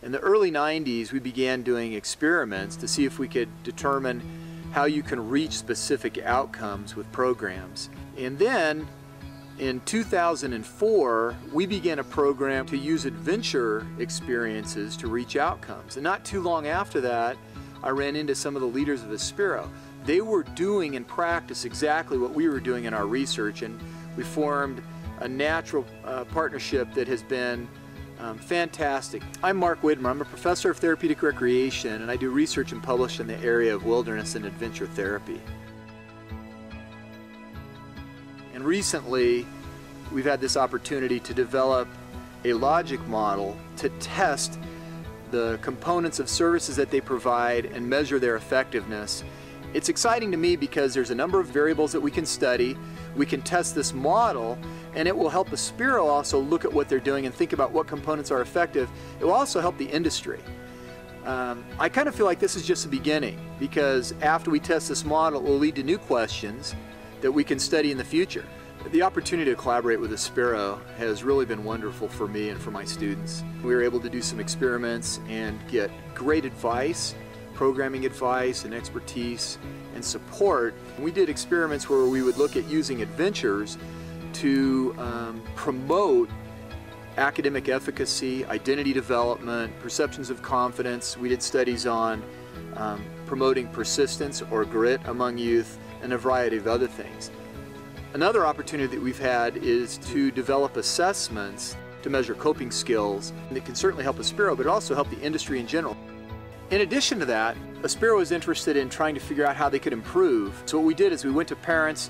In the early 90s, we began doing experiments to see if we could determine how you can reach specific outcomes with programs. And then in 2004, we began a program to use adventure experiences to reach outcomes. And not too long after that, I ran into some of the leaders of Aspiro. They were doing in practice exactly what we were doing in our research, and we formed a natural partnership that has been fantastic. I'm Mark Widmer. I'm a professor of therapeutic recreation, and I do research and publish in the area of wilderness and adventure therapy. And recently, we've had this opportunity to develop a logic model to test the components of services that they provide and measure their effectiveness. It's exciting to me because there's a number of variables that we can study. We can test this model, and it will help Aspiro also look at what they're doing and think about what components are effective. It will also help the industry. I kind of feel like this is just the beginning, because after we test this model, it will lead to new questions that we can study in the future. The opportunity to collaborate with Aspiro has really been wonderful for me and for my students. We were able to do some experiments and get great advice, programming advice and expertise and support. We did experiments where we would look at using adventures to promote academic efficacy, identity development, perceptions of confidence. We did studies on promoting persistence or grit among youth, and a variety of other things. Another opportunity that we've had is to develop assessments to measure coping skills. And it can certainly help Aspiro, but also help the industry in general. In addition to that, Aspiro was interested in trying to figure out how they could improve. So what we did is we went to parents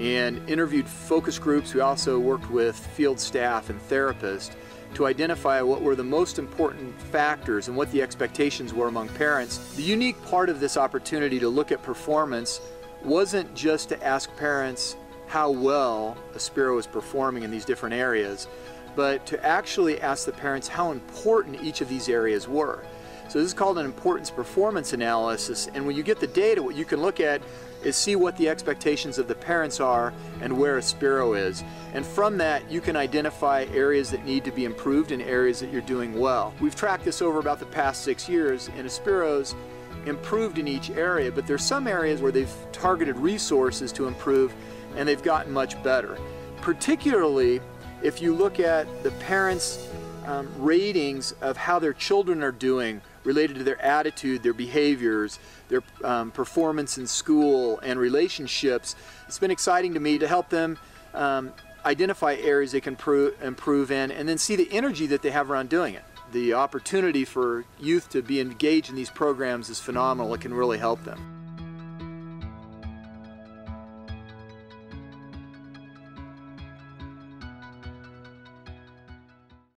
and interviewed focus groups. We also worked with field staff and therapists to identify what were the most important factors and what the expectations were among parents. The unique part of this opportunity to look at performance wasn't just to ask parents how well Aspiro is performing in these different areas, but to actually ask the parents how important each of these areas were. So this is called an importance performance analysis, and when you get the data, what you can look at is see what the expectations of the parents are and where Aspiro is. And from that, you can identify areas that need to be improved and areas that you're doing well. We've tracked this over about the past 6 years, and Aspiro's improved in each area, but there's some areas where they've targeted resources to improve and they've gotten much better. Particularly if you look at the parents' ratings of how their children are doing related to their attitude, their behaviors, their performance in school and relationships. It's been exciting to me to help them identify areas they can improve in, and then see the energy that they have around doing it. The opportunity for youth to be engaged in these programs is phenomenal. It can really help them.